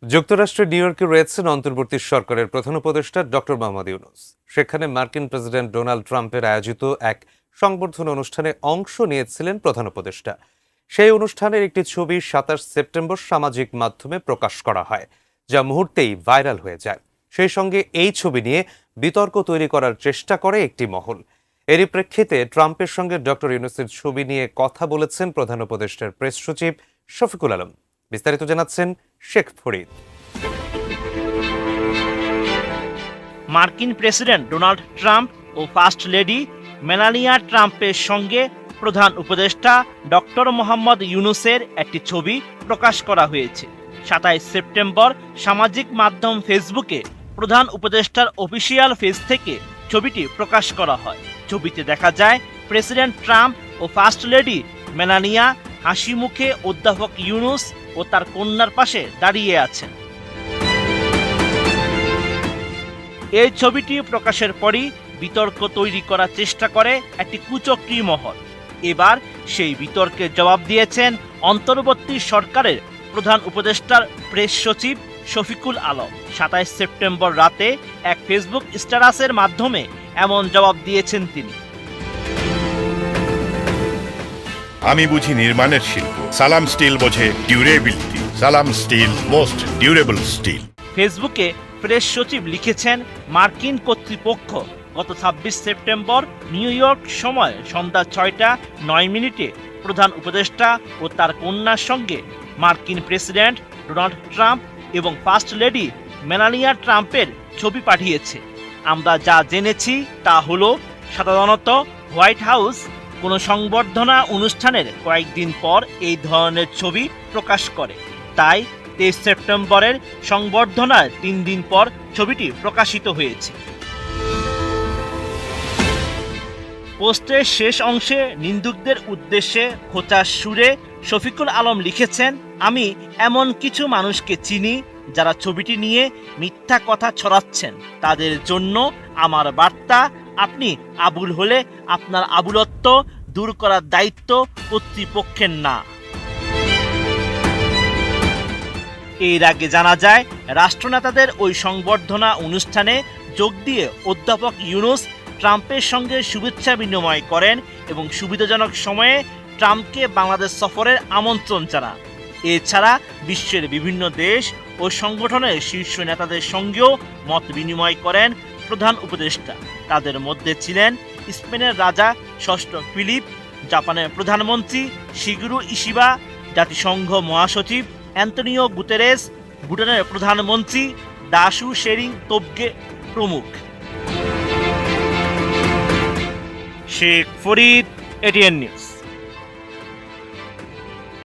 যুক্তরাষ্ট্রের নিউ ইয়র্কে রয়েছেন অন্তর্বর্তী সরকারের প্রধান উপদেষ্টা ডক্টর মোহাম্মদ ইউনূস। সেখানে মার্কিন প্রেসিডেন্ট ডোনাল্ড ট্রাম্পের আয়োজিত এক সংবর্ধনা অনুষ্ঠানে অংশ নিয়েছিলেন প্রধান উপদেষ্টা। সেই অনুষ্ঠানের একটি ছবি ২৭ সেপ্টেম্বর সামাজিক মাধ্যমে প্রকাশ করা হয়, যা মুহূর্তেই ভাইরাল হয়ে যায়। সেই সঙ্গে এই ছবি নিয়ে বিতর্ক তৈরি করার চেষ্টা করে একটি মহল। এরই প্রেক্ষিতে ট্রাম্পের সঙ্গে ডক্টর ইউনূসের ছবি নিয়ে কথা বলেছেন প্রধান উপদেষ্টার প্রেস সচিব শফিকুল আলম। বিস্তারিত জানাচ্ছেন শেখ ফরিদ। মার্কিন প্রেসিডেন্ট ডোনাল্ড ট্রাম্প ও ফার্স্ট লেডি মেলানিয়া ট্রাম্পের সঙ্গে প্রধান উপদেষ্টা ডক্টর মোহাম্মদ ইউনূসের একটি ছবি প্রকাশ করা হয়েছে। ২৭ সেপ্টেম্বর সামাজিক মাধ্যম ফেসবুকে প্রধান উপদেষ্টার অফিসিয়াল পেজ থেকে ছবিটি প্রকাশ করা হয়। ছবিতে দেখা যায় প্রেসিডেন্ট ট্রাম্প ও ফার্স্ট লেডি মেলানিয়া হাসি মুখে অধ্যাপক ইউনূস ও তার কন্যার পাশে দাঁড়িয়ে আছেন। এই ছবিটি প্রকাশের পরই বিতর্ক তৈরি করার চেষ্টা করে একটি কুচক্রী মহল। এবার সেই বিতর্কের জবাব দিয়েছেন অন্তর্বর্তী সরকারের প্রধান উপদেষ্টার প্রেস সচিব শফিকুল আলম। ২৭ সেপ্টেম্বর রাতে এক ফেসবুক স্ট্যাটাসের মাধ্যমে এমন জবাব দিয়েছেন তিনি। আমি বুঝি নির্মাণের শিল্প, সালাম স্টিল বোঝে ডিউরেবিলিটি। সালাম স্টিল, মোস্ট ডিউরেবল স্টিল। ফেসবুকে প্রেস সচিব লিখেছেন, মার্কিন কর্তৃপক্ষ গত ২৬ সেপ্টেম্বর নিউ ইয়র্ক সময় সন্ধ্যা ৬টা ৯ মিনিটে প্রধান উপদেষ্টা ও তার কন্যার সঙ্গে মার্কিন প্রেসিডেন্ট ডোনাল্ড ট্রাম্প এবং ফার্স্ট লেডি মেলানিয়া ট্রাম্পের ছবি পাঠিয়েছে। আমরা যা জেনেছি তা হলো, সাধারণত হোয়াইট হাউস কোনো সংবর্ধনা অনুষ্ঠানের কয়েকদিন পর এই ধরনের ছবি প্রকাশ করে। তাই ২৩ সেপ্টেম্বরের সংবর্ধনার ৩ দিন পর ছবিটি প্রকাশিত হয়েছে। পোস্টের শেষ অংশে নিন্দুকদের উদ্দেশ্যে খোঁচার সুরে শফিকুল আলম লিখেছেন, আমি এমন কিছু মানুষকে চিনি যারা ছবিটি নিয়ে মিথ্যা কথা ছড়াচ্ছেন। তাদের জন্য আমার বার্তা, আপনি আবুল হলে আপনার আবুলত্ব দূর করার দায়িত্ব কর্তৃপক্ষের না। এর আগে জানা যায়, রাষ্ট্রনেতাদের ওই সংবর্ধনা অনুষ্ঠানে যোগ দিয়ে অধ্যাপক ইউনূস ট্রাম্পের সঙ্গে শুভেচ্ছা বিনিময় করেন এবং সুবিধাজনক সময়ে ট্রাম্পকে বাংলাদেশ সফরের আমন্ত্রণ জানান। এছাড়া বিশ্বের বিভিন্ন দেশ ও সংগঠনের শীর্ষ নেতাদের সঙ্গেও মত বিনিময় করেন প্রধান উপদেষ্টা। তাদের মধ্যে ছিলেন স্পেনের রাজা ষষ্ঠ ফিলিপ, জাপানের প্রধানমন্ত্রী শিগেরু ইশিবা, জাতিসংঘ মহাসচিব অ্যান্তনিও গুতেরেস, ভুটানের প্রধানমন্ত্রী দাশু শেরিং তোবগে প্রমুখ। Sheikh Farid, ATN news.